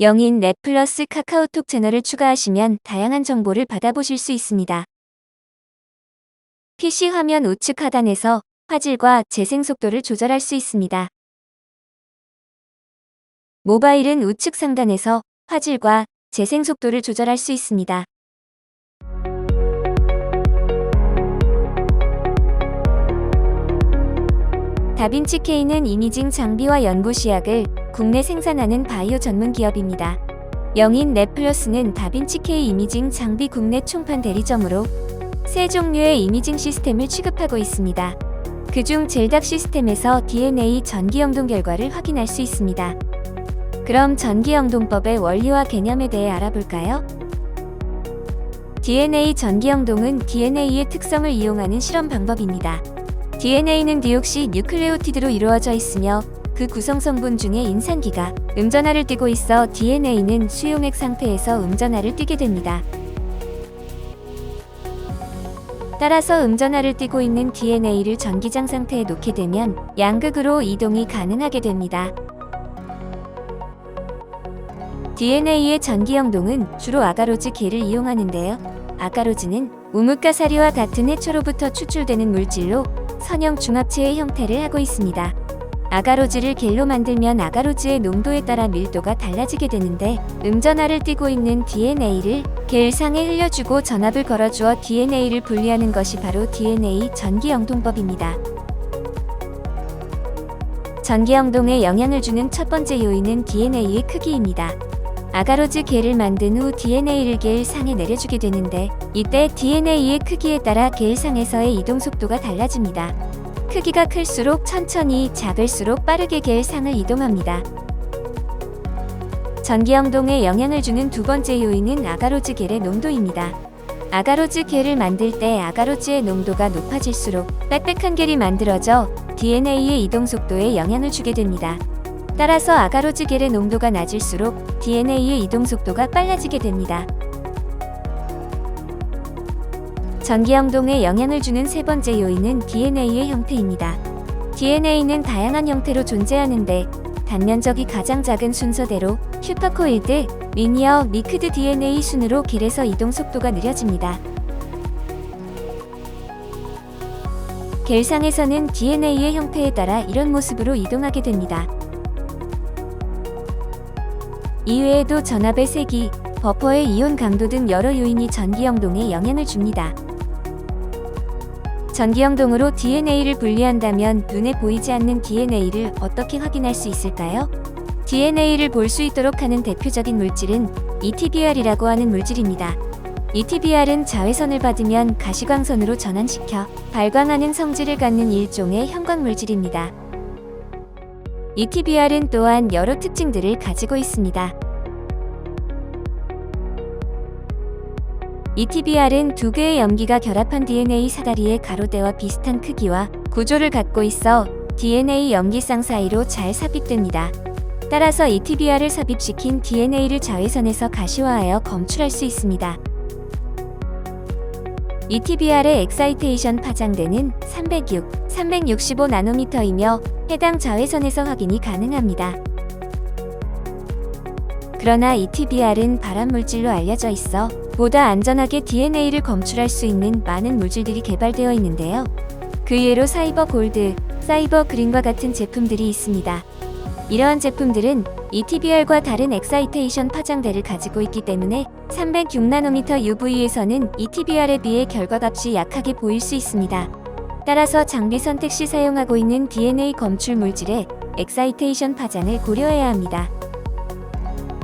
영인 넷플러스 카카오톡 채널을 추가하시면 다양한 정보를 받아보실 수 있습니다. PC 화면 우측 하단에서 화질과 재생 속도를 조절할 수 있습니다. 모바일은 우측 상단에서 화질과 재생 속도를 조절할 수 있습니다. 다빈치K는 이미징 장비와 연구 시약을 국내 생산하는 바이오 전문 기업입니다. 영인 넷플러스는 다빈치K 이미징 장비 국내 총판 대리점으로 세 종류의 이미징 시스템을 취급하고 있습니다. 그중 젤닥 시스템에서 DNA 전기영동 결과를 확인할 수 있습니다. 그럼 전기영동법의 원리와 개념에 대해 알아볼까요? DNA 전기영동은 DNA의 특성을 이용하는 실험 방법입니다. DNA는 디옥시 뉴클레오티드로 이루어져 있으며 그 구성 성분 중에 인산기가 음전하를 띠고 있어 DNA는 수용액 상태에서 음전하를 띠게 됩니다. 따라서 음전하를 띠고 있는 DNA를 전기장 상태에 놓게 되면 양극으로 이동이 가능하게 됩니다. DNA의 전기영동은 주로 아가로즈 계를 이용하는데요. 아가로즈는 우뭇가사리와 같은 해초로부터 추출되는 물질로 선형 중합체의 형태를 하고 있습니다. 아가로즈를 겔로 만들면 아가로즈의 농도에 따라 밀도가 달라지게 되는데 음전하를 띠고 있는 DNA를 겔상에 흘려주고 전압을 걸어주어 DNA를 분리하는 것이 바로 DNA 전기영동법입니다. 전기영동에 영향을 주는 첫 번째 요인은 DNA의 크기입니다. 아가로즈 겔을 만든 후 DNA를 겔상에 내려주게 되는데 이때 DNA의 크기에 따라 겔상에서의 이동 속도가 달라집니다. 크기가 클수록 천천히, 작을수록 빠르게 겔상을 이동합니다. 전기영동에 영향을 주는 두 번째 요인은 아가로즈 겔의 농도입니다. 아가로즈 겔을 만들 때 아가로즈의 농도가 높아질수록 빽빽한 겔이 만들어져 DNA의 이동 속도에 영향을 주게 됩니다. 따라서 아가로즈 겔의 농도가 낮을수록 DNA의 이동 속도가 빨라지게 됩니다. 전기영동에 영향을 주는 세 번째 요인은 DNA의 형태입니다. DNA는 다양한 형태로 존재하는데 단면적이 가장 작은 순서대로 슈퍼코일드, 리니어, 미크드 DNA 순으로 겔에서 이동 속도가 느려집니다. 겔상에서는 DNA의 형태에 따라 이런 모습으로 이동하게 됩니다. 이외에도 전압의 세기, 버퍼의 이온 강도 등 여러 요인이 전기영동에 영향을 줍니다. 전기영동으로 DNA를 분리한다면 눈에 보이지 않는 DNA를 어떻게 확인할 수 있을까요? DNA를 볼 수 있도록 하는 대표적인 물질은 ETBR이라고 하는 물질입니다. ETBR은 자외선을 받으면 가시광선으로 전환시켜 발광하는 성질을 갖는 일종의 형광물질입니다. ETBR은 또한 여러 특징들을 가지고 있습니다. ETBR은 두 개의 염기가 결합한 DNA 사다리의 가로대와 비슷한 크기와 구조를 갖고 있어 DNA 염기쌍 사이로 잘 삽입됩니다. 따라서 ETBR을 삽입시킨 DNA를 자외선에서 가시화하여 검출할 수 있습니다. ETBR의 엑사이테이션 파장대는 365나노미터이며 해당 자외선에서 확인이 가능합니다. 그러나 ETBR은 발암물질로 알려져 있어 보다 안전하게 DNA를 검출할 수 있는 많은 물질들이 개발되어 있는데요. 그 예로 사이버 골드, 사이버 그린과 같은 제품들이 있습니다. 이러한 제품들은 ETBR과 다른 엑사이테이션 파장대를 가지고 있기 때문에 306나노미터 UV에서는 ETBR에 비해 결과값이 약하게 보일 수 있습니다. 따라서 장비 선택 시 사용하고 있는 DNA 검출 물질의 엑사이테이션 파장을 고려해야 합니다.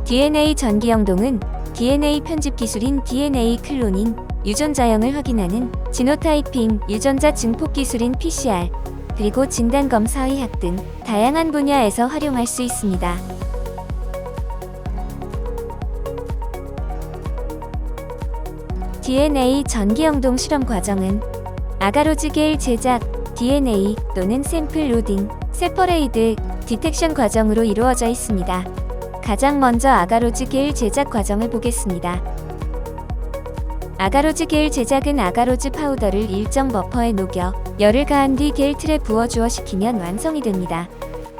DNA 전기영동은 DNA 편집 기술인 DNA 클로닝, 유전자형을 확인하는 지노타이핑, 유전자 증폭 기술인 PCR, 그리고 진단검사 의학 등 다양한 분야에서 활용할 수 있습니다. DNA 전기영동 실험 과정은 아가로즈 겔 제작, DNA 또는 샘플 로딩, 세퍼레이드, 디텍션 과정으로 이루어져 있습니다. 가장 먼저 아가로즈 겔 제작 과정을 보겠습니다. 아가로즈 겔 제작은 아가로즈 파우더를 일정 버퍼에 녹여 열을 가한 뒤 겔 틀에 부어 주어 식히면 완성이 됩니다.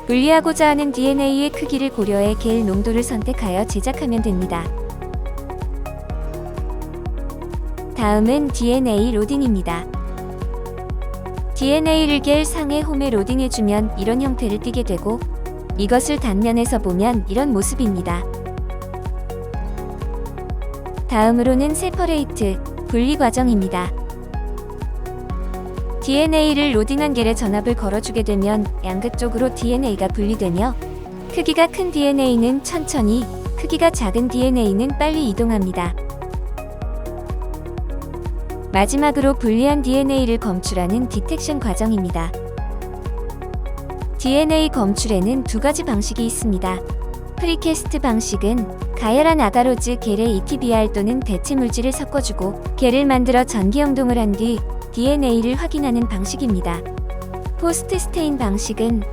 분리하고자 하는 DNA의 크기를 고려해 겔 농도를 선택하여 제작하면 됩니다. 다음은 DNA 로딩입니다. DNA를 겔 상에 홈에 로딩해주면 이런 형태를 띠게 되고, 이것을 단면에서 보면 이런 모습입니다. 다음으로는 세퍼레이트, 분리 과정입니다. DNA를 로딩한 겔에 전압을 걸어주게 되면 양극 쪽으로 DNA가 분리되며, 크기가 큰 DNA는 천천히, 크기가 작은 DNA는 빨리 이동합니다. 마지막으로 분리한 DNA를 검출하는 디텍션 과정입니다. DNA 검출에는 두 가지 방식이 있습니다. 프리캐스트 방식은 가열한 아가로즈 겔에 ETBR 또는 대체 물질을 섞어주고 겔을 만들어 전기 영동을 한 뒤 DNA를 확인하는 방식입니다. 포스트 스테인 방식은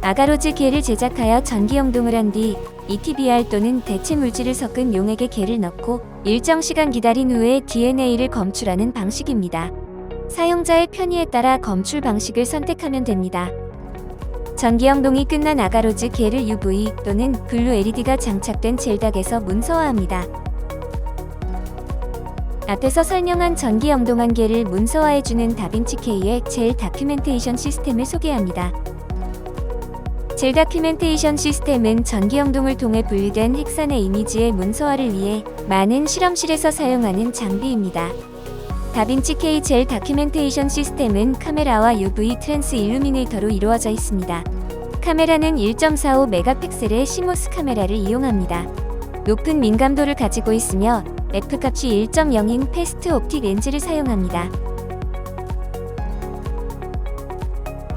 아가로즈 겔을 제작하여 전기 영동을 한 뒤 ETBR 또는 대체 물질을 섞은 용액에 겔을 넣고 일정 시간 기다린 후에 DNA를 검출하는 방식입니다. 사용자의 편의에 따라 검출 방식을 선택하면 됩니다. 전기 영동이 끝난 아가로즈 겔을 UV 또는 블루 LED가 장착된 젤닥에서 문서화합니다. 앞에서 설명한 전기 영동한 겔을 문서화해주는 다빈치K의 젤 다큐멘테이션 시스템을 소개합니다. 젤 다큐멘테이션 시스템은 전기 영동을 통해 분리된 헥산의 이미지의 문서화를 위해 많은 실험실에서 사용하는 장비입니다. 다빈치K 젤 다큐멘테이션 시스템은 카메라와 UV 트랜스 일루미네이터로 이루어져 있습니다. 카메라는 1.45 메가픽셀의 시모스 카메라를 이용합니다. 높은 민감도를 가지고 있으며 F값이 1.0인 패스트 옵틱 렌즈를 사용합니다.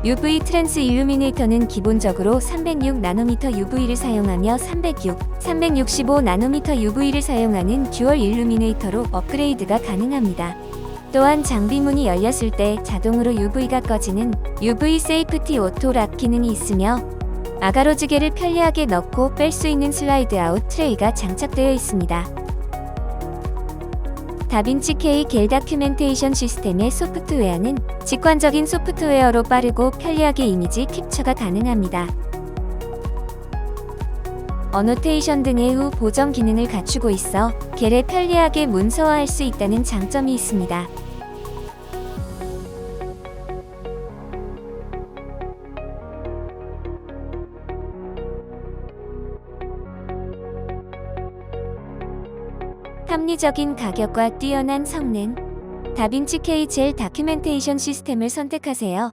UV 트랜스 일루미네이터는 기본적으로 306나노미터 UV를 사용하며 365나노미터 UV를 사용하는 듀얼 일루미네이터로 업그레이드가 가능합니다. 또한 장비문이 열렸을 때 자동으로 UV가 꺼지는 UV 세이프티 오토 락 기능이 있으며 아가로즈 겔을 편리하게 넣고 뺄 수 있는 슬라이드 아웃 트레이가 장착되어 있습니다. 다빈치K 겔 다큐멘테이션 시스템의 소프트웨어는 직관적인 소프트웨어로 빠르고 편리하게 이미지 캡처가 가능합니다. 어노테이션 등의 후 보정 기능을 갖추고 있어 겔에 편리하게 문서화할 수 있다는 장점이 있습니다. 합리적인 가격과 뛰어난 성능, 다빈치K 젤 다큐멘테이션 시스템을 선택하세요.